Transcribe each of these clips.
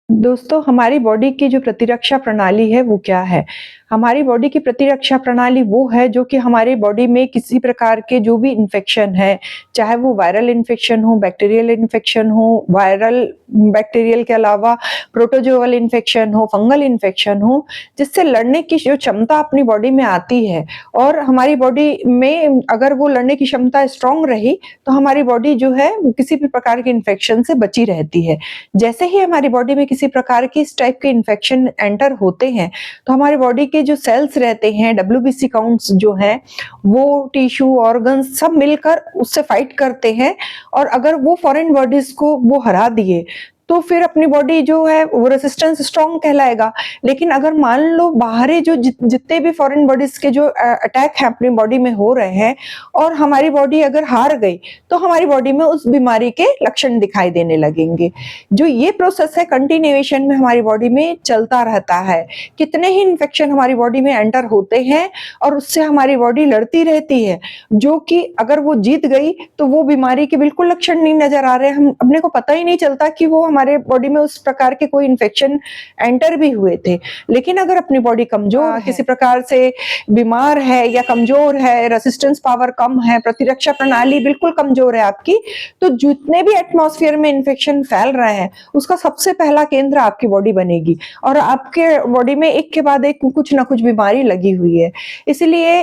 दोस्तों, हमारी बॉडी की जो प्रतिरक्षा प्रणाली है वो क्या है? हमारी बॉडी की प्रतिरक्षा प्रणाली वो है जो कि हमारी बॉडी में किसी प्रकार के जो भी इन्फेक्शन है, चाहे वो वायरल इन्फेक्शन हो, बैक्टीरियल इन्फेक्शन हो, वायरल बैक्टीरियल के अलावा प्रोटोजोअल इन्फेक्शन हो, फंगल इन्फेक्शन हो, जिससे लड़ने की जो क्षमता अपनी बॉडी में आती है और हमारी बॉडी में अगर वो लड़ने की क्षमता स्ट्रॉन्ग रही, तो हमारी बॉडी जो है वो किसी भी प्रकार के इन्फेक्शन से बची रहती है। जैसे ही हमारी बॉडी में किसी प्रकार की इस टाइप के इन्फेक्शन एंटर होते हैं, तो हमारी बॉडी के जो सेल्स रहते हैं, डब्ल्यूबीसी काउंट्स जो हैं, वो टिश्यू, ऑर्गन्स सब मिलकर उससे फाइट करते हैं और अगर वो फॉरेन बॉडीज को वो हरा दिए, तो फिर अपनी बॉडी जो है वो रेजिस्टेंस स्ट्रॉन्ग कहलाएगा। लेकिन अगर मान लो बाहरी जो जितने भी फॉरेन बॉडीज के जो अटैक है अपनी बॉडी में हो रहे हैं और हमारी बॉडी अगर हार गई, तो हमारी बॉडी में उस बीमारी के लक्षण दिखाई देने लगेंगे। जो ये प्रोसेस है कंटिन्यूएशन में हमारी बॉडी में चलता रहता है। कितने ही इन्फेक्शन हमारी बॉडी में एंटर होते हैं और उससे हमारी बॉडी लड़ती रहती है, जो कि अगर वो जीत गई तो वो बीमारी के बिल्कुल लक्षण नहीं नजर आ रहे, हम अपने को पता ही नहीं चलता कि वो हमारे बॉडी में उस प्रकार के कोई इन्फेक्शन एंटर भी हुए थे। लेकिन अगर अपनी बॉडी कमजोर है, किसी प्रकार से बीमार है या कमजोर है, रेसिस्टेंस पावर कम है, प्रतिरक्षा प्रणाली बिल्कुल कमजोर है आपकी, तो जितने भी एटमॉस्फेयर में इन्फेक्शन फैल रहे हैं उसका सबसे पहला केंद्र आपकी बॉडी बनेगी और आपके बॉडी में एक के बाद एक कुछ ना कुछ बीमारी लगी हुई है। इसलिए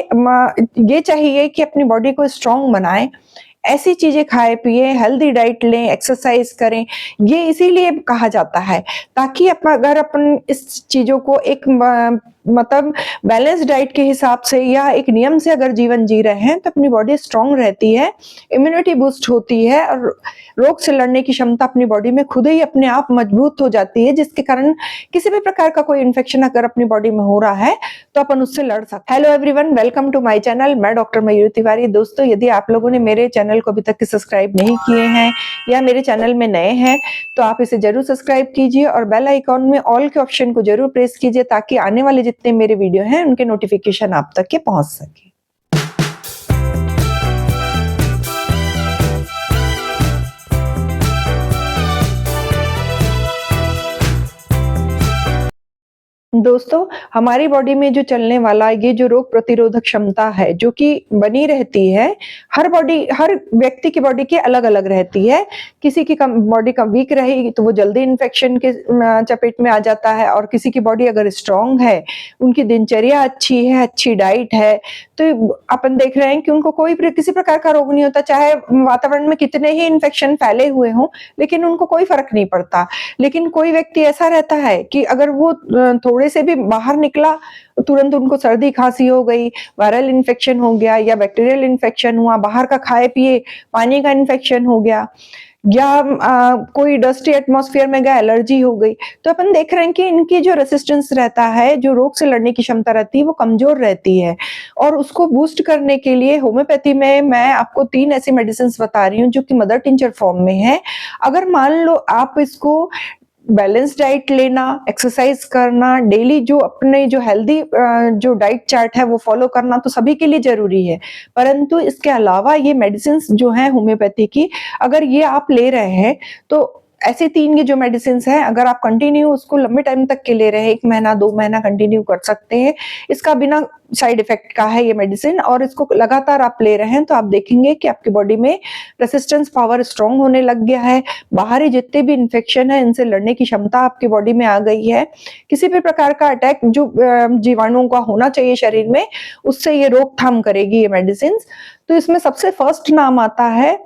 ये चाहिए कि अपनी बॉडी को स्ट्रांग बनाएं, ऐसी चीजें खाए पिए, हेल्दी डाइट लें, एक्सरसाइज करें। ये इसीलिए कहा जाता है ताकि अगर अपन इस चीजों को एक मतलब बैलेंस डाइट के हिसाब से या एक नियम से अगर जीवन जी रहे हैं, तो अपनी बॉडी स्ट्रांग रहती है, इम्यूनिटी बूस्ट होती है और रोग से लड़ने की क्षमता अपनी बॉडी में खुद ही अपने आप मजबूत हो जाती है, जिसके कारण किसी भी प्रकार का कोई इन्फेक्शन अगर अपनी बॉडी में हो रहा है तो अपन उससे लड़ सकते हैं। Hello everyone, welcome to my channel. मैं डॉक्टर मयूरी तिवारी। दोस्तों, यदि आप लोगों ने मेरे चैनल को अभी तक सब्सक्राइब नहीं किए हैं या मेरे चैनल में नए हैं, तो आप इसे जरूर सब्सक्राइब कीजिए और बेल आइकॉन में ऑल के ऑप्शन को जरूर प्रेस कीजिए ताकि आने वाले जितने मेरे वीडियो हैं उनके नोटिफिकेशन आप तक के पहुंच सके। दोस्तों, हमारी बॉडी में जो चलने वाला ये जो रोग प्रतिरोधक क्षमता है जो कि बनी रहती है, हर व्यक्ति की बॉडी की अलग अलग रहती है। किसी की बॉडी का वीक रहेगी तो वो जल्दी इन्फेक्शन के चपेट में आ जाता है और किसी की बॉडी अगर स्ट्रांग है, उनकी दिनचर्या अच्छी है, अच्छी डाइट है, तो अपन देख रहे हैं कि उनको किसी प्रकार का रोग नहीं होता, चाहे वातावरण में कितने ही इन्फेक्शन फैले हुए हों, लेकिन उनको कोई फर्क नहीं पड़ता। लेकिन कोई व्यक्ति ऐसा रहता है कि अगर वो थोड़े से भी बाहर निकला, तुरंत उनको सर्दी खांसी हो गई, वायरल इन्फेक्शन हो गया या बैक्टीरियल इन्फेक्शन हुआ, बाहर का खाए पिए पानी का इन्फेक्शन हो गया या कोई डस्टी एटमॉस्फेयर में गया, एलर्जी हो गई, तो अपन देख रहे हैं कि इनकी जो रेसिस्टेंस रहता है, जो रोग से लड़ने की क्षमता रहती है, वो कमजोर रहती है। और उसको बूस्ट करने के लिए होम्योपैथी में मैं आपको 3 ऐसी मेडिसिन बता रही हूँ जो कि मदर टिंचर फॉर्म में है। अगर मान लो आप इसको बैलेंस डाइट लेना, एक्सरसाइज करना, डेली जो अपने जो हेल्दी जो डाइट चार्ट है वो फॉलो करना तो सभी के लिए जरूरी है। परंतु इसके अलावा ये मेडिसिन जो है होम्योपैथी की, अगर ये आप ले रहे हैं तो ऐसे 3 ये जो मेडिसिन हैं, अगर आप कंटिन्यू उसको लंबे टाइम तक के ले रहे हैं, 1 महीना 2 महीना कंटिन्यू कर सकते हैं। इसका बिना साइड इफेक्ट का है ये मेडिसिन और इसको लगातार आप ले रहे हैं तो आप देखेंगे कि आपकी बॉडी में रेसिस्टेंस पावर स्ट्रांग होने लग गया है। बाहरी जितने भी इन्फेक्शन है इनसे लड़ने की क्षमता आपकी बॉडी में आ गई है। किसी भी प्रकार का अटैक जो जीवाणुओं का होना चाहिए शरीर में, उससे ये रोकथाम करेगी ये मेडिसिन। तो इसमें सबसे फर्स्ट नाम आता है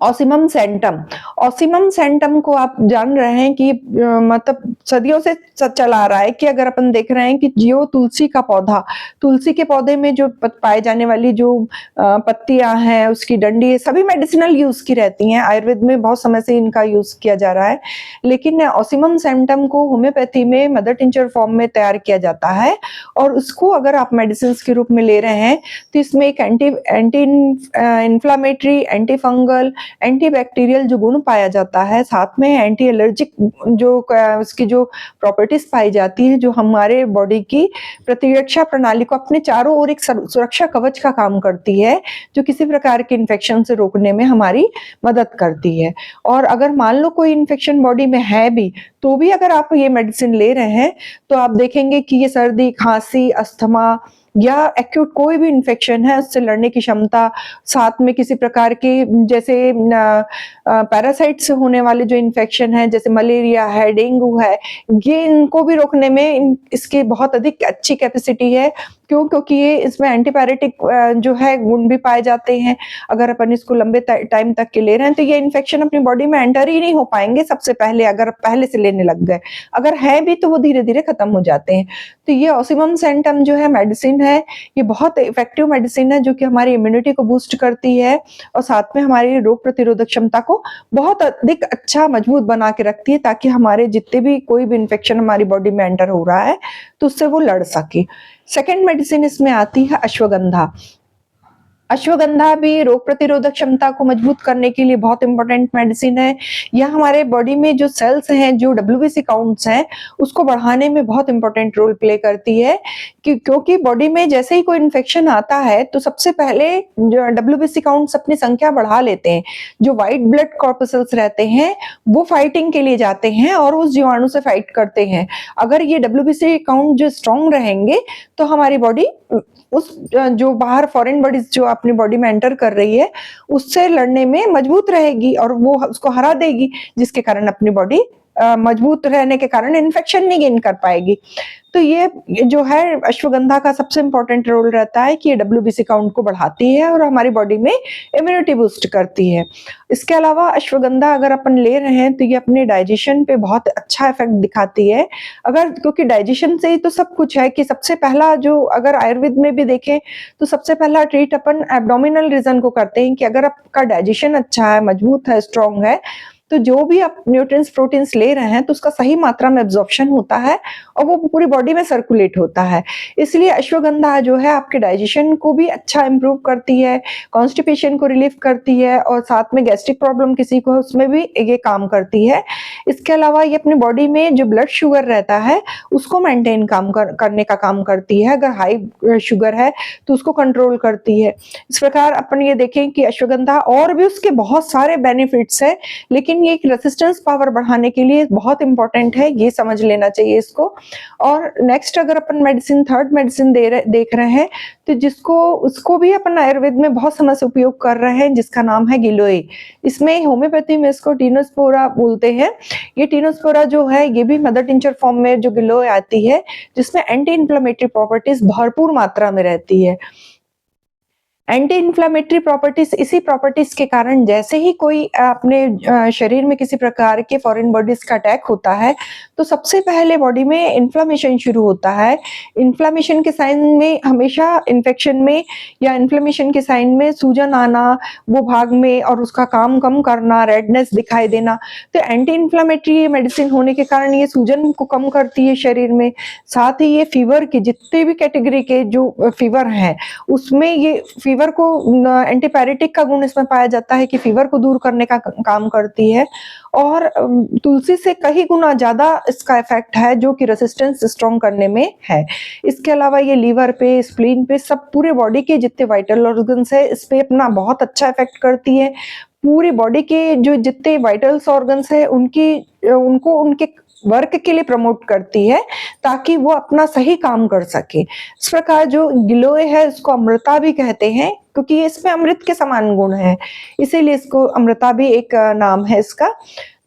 ऑसिमम सैंटम। ऑसिमम सैंटम को आप जान रहे हैं कि मतलब सदियों से चला आ रहा है कि अगर अपन देख रहे हैं कि जो तुलसी का पौधा, तुलसी के पौधे में जो पाए जाने वाली जो पत्तियां हैं, उसकी डंडी, सभी मेडिसिनल यूज की रहती हैं। आयुर्वेद में बहुत समय से इनका यूज किया जा रहा है, लेकिन ऑसिमम सैंटम को होम्योपैथी में मदर टिंचर फॉर्म में तैयार किया जाता है और उसको अगर आप मेडिसिन के रूप में ले रहे हैं तो इसमें एक anti inflammatory, anti fungal, antibacterial जो गुण पाया जाता है, साथ में एंटी एलर्जिक जो उसकी जो प्रॉपर्टीज पाई जाती है, जो हमारे बॉडी की प्रतिरक्षा प्रणाली को अपने चारों ओर एक सुरक्षा कवच का काम करती है, जो किसी प्रकार के इन्फेक्शन से रोकने में हमारी मदद करती है। और अगर मान लो कोई इन्फेक्शन बॉडी में है भी, तो भी अगर आप ये मेडिसिन ले रहे हैं, तो आप देखेंगे कि ये सर्दी, खांसी, अस्थमा या एक्यूट कोई भी इन्फेक्शन है, उससे लड़ने की क्षमता, साथ में किसी प्रकार के जैसे पैरासाइट से होने वाले जो इन्फेक्शन है, जैसे मलेरिया है, डेंगू है, ये इनको भी रोकने में इसकी बहुत अधिक अच्छी कैपेसिटी है। क्यों? क्योंकि ये इसमें एंटीपायरेटिक जो है गुण भी पाए जाते हैं। अगर अपन इसको लंबे टाइम तक के ले रहे हैं, तो ये इन्फेक्शन अपनी बॉडी में एंटर ही नहीं हो पाएंगे सबसे पहले, अगर पहले से लेने लग गए। अगर है भी तो वो धीरे धीरे खत्म हो जाते हैं। तो ये ऑसिमम सेंटम जो है मेडिसिन है, ये बहुत इफेक्टिव मेडिसिन है, जो कि हमारी इम्यूनिटी को बूस्ट करती है और साथ में हमारी रोग प्रतिरोधक क्षमता को बहुत अधिक अच्छा मजबूत बना के रखती है, ताकि हमारे जितने भी कोई भी इन्फेक्शन हमारी बॉडी में एंटर हो रहा है तो उससे वो लड़ सके। सेकेंड मेडिसिन इसमें आती है अश्वगंधा। अश्वगंधा भी रोग प्रतिरोधक क्षमता को मजबूत करने के लिए बहुत इंपॉर्टेंट मेडिसिन है। यह हमारे बॉडी में जो सेल्स हैं, जो WBC काउंट्स हैं, उसको बढ़ाने में बहुत इंपॉर्टेंट रोल प्ले करती है। क्योंकि बॉडी में जैसे ही कोई इन्फेक्शन आता है, तो सबसे पहले जो WBC काउंट्स अपनी संख्या बढ़ा लेते हैं। जो व्हाइट ब्लड कॉर्पसल्स रहते हैं, वो फाइटिंग के लिए जाते हैं और उस जीवाणु से फाइट करते हैं। अगर ये WBC काउंट जो स्ट्रॉन्ग रहेंगे, तो हमारी बॉडी उस जो बाहर फॉरेन बॉडीज जो अपनी बॉडी में एंटर कर रही है, उससे लड़ने में मजबूत रहेगी और वो उसको हरा देगी, जिसके कारण अपनी बॉडी मजबूत रहने के कारण इन्फेक्शन नहीं गेन कर पाएगी। तो ये जो है अश्वगंधा का सबसे इंपॉर्टेंट रोल रहता है कि ये WBC काउंट को बढ़ाती है और हमारी बॉडी में इम्यूनिटी बूस्ट करती है। इसके अलावा अश्वगंधा अगर अपन ले रहे हैं, तो ये अपने डाइजेशन पे बहुत अच्छा इफेक्ट दिखाती है। अगर क्योंकि डाइजेशन से ही तो सब कुछ है, कि सबसे पहला जो अगर आयुर्वेद में भी देखें, तो सबसे पहला ट्रीट अपन एब्डोमिनल रीजन को करते हैं, कि अगर आपका डाइजेशन अच्छा है, मजबूत है, स्ट्रॉन्ग है, तो जो भी आप न्यूट्रिएंट्स प्रोटीन्स ले रहे हैं, तो उसका सही मात्रा में एब्जॉर्प्शन होता है और वो पूरी बॉडी में सर्कुलेट होता है। इसलिए अश्वगंधा जो है आपके डाइजेशन को भी अच्छा इंप्रूव करती है, कॉन्स्टिपेशन को रिलीफ करती है और साथ में गैस्ट्रिक प्रॉब्लम किसी को है, उसमें भी ये काम करती है। इसके अलावा ये अपनी बॉडी में जो ब्लड शुगर रहता है, उसको मेंटेन करने का काम करती है। अगर हाई शुगर है तो उसको कंट्रोल करती है। इस प्रकार अपन ये देखें कि अश्वगंधा और भी उसके बहुत सारे बेनिफिट्स है, लेकिन ये एक रेसिस्टेंस पावर बढ़ाने के लिए बहुत इंपॉर्टेंट है, ये समझ लेना चाहिए इसको। और नेक्स्ट अगर अपन मेडिसिन, थर्ड मेडिसिन देख रहे हैं, तो उसको भी अपन आयुर्वेद में बहुत समय से उपयोग कर रहे हैं, जिसका नाम है गिलोय। इसमें होम्योपैथी में इसको टिनोस्पोरा बोलते हैं। ये टिनोस्पोरा जो है, ये भी मदर टिंचर फॉर्म में जो गिलोय आती है, जिसमें एंटी इन्फ्लेमेटरी प्रॉपर्टीज भरपूर मात्रा में रहती है। एंटी इन्फ्लेमेटरी प्रॉपर्टीज, इसी प्रॉपर्टीज के कारण जैसे ही कोई अपने शरीर में किसी प्रकार के फॉरेन बॉडीज का अटैक होता है, तो सबसे पहले बॉडी में इन्फ्लेमेशन शुरू होता है। इन्फ्लेमेशन के साइन में हमेशा इन्फेक्शन में या इन्फ्लेमेशन के साइन में सूजन आना, वो भाग में, और उसका काम कम करना, रेडनेस दिखाई देना। तो एंटी इन्फ्लेमेटरी मेडिसिन होने के कारण ये सूजन को कम करती है शरीर में। साथ ही ये फीवर के जितने भी कैटेगरी के जो फीवर हैं, उसमें ये फीवर को एंटीपायरेटिक का गुण इसमें पाया जाता है, कि फीवर को दूर करने का काम करती है। और तुलसी से कई गुना ज्यादा इसका इफेक्ट है, जो कि रेसिस्टेंस स्ट्रॉन्ग करने में है। इसके अलावा ये लीवर पे, स्प्लीन पे, सब पूरे बॉडी के जितने वाइटल ऑर्गन्स है, इस पे अपना बहुत अच्छा इफेक्ट करती है। पूरी बॉडी के जो जितने वाइटल्स ऑर्गन्स है, उनको उनके वर्क के लिए प्रमोट करती है, ताकि वो अपना सही काम कर सके। इस प्रकार जो गिलोय है, इसको अमृता भी कहते हैं, क्योंकि इसमें अमृत के समान गुण है, इसीलिए इसको अमृता भी एक नाम है इसका।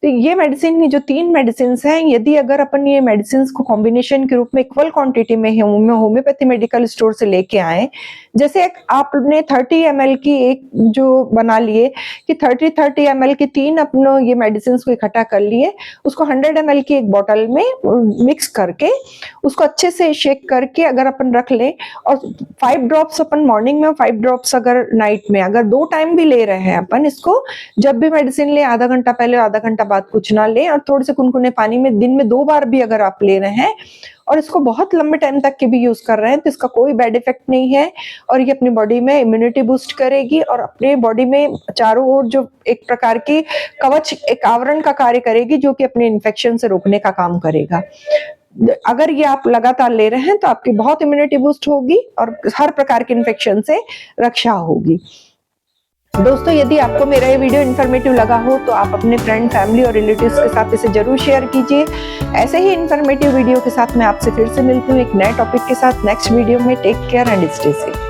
तो ये मेडिसिन, ये जो 3 मेडिसिन हैं, यदि अगर अपन ये मेडिसिन को कॉम्बिनेशन के रूप में इक्वल क्वांटिटी में होम्योपैथी मेडिकल स्टोर से लेके आए, जैसे आपने 30 ml की एक जो बना लिए, कि 30 ml की 3 अपनों ये मेडिसिन को इकट्ठा कर लिए, उसको 100 ml की एक बॉटल में मिक्स करके उसको अच्छे से शेक करके अगर अपन रख लें, और 5 ड्रॉप्स अपन मॉर्निंग में, 5 ड्रॉप्स अगर नाइट में, अगर 2 टाइम भी ले रहे हैं अपन इसको, जब भी मेडिसिन ले, आधा घंटा पहले आधा घंटा बाद कुछ ना लें, और थोड़े से कुनकुने पानी में दिन में 2 बार भी अगर आप ले रहे हैं और इसको बहुत लंबे टाइम तक के भी यूज कर रहे हैं तो इसका कोई बैड इफेक्ट नहीं है, और ये अपनी बॉडी में इम्यूनिटी बूस्ट करेगी और अपने बॉडी में चारों ओर जो एक प्रकार की कवच, एक आवरण का कार्य करेगी, जो कि अपने इन्फेक्शन से रोकने का काम करेगा। अगर ये आप लगातार ले रहे हैं तो आपकी बहुत इम्यूनिटी बूस्ट होगी और हर प्रकार के इन्फेक्शन से रक्षा होगी। दोस्तों, यदि आपको मेरा ये वीडियो इन्फॉर्मेटिव लगा हो तो आप अपने फ्रेंड, फैमिली और रिलेटिव्स के साथ इसे जरूर शेयर कीजिए। ऐसे ही इन्फॉर्मेटिव वीडियो के साथ मैं आपसे फिर से मिलती हूँ एक नए टॉपिक के साथ नेक्स्ट वीडियो में। Take care and stay safe.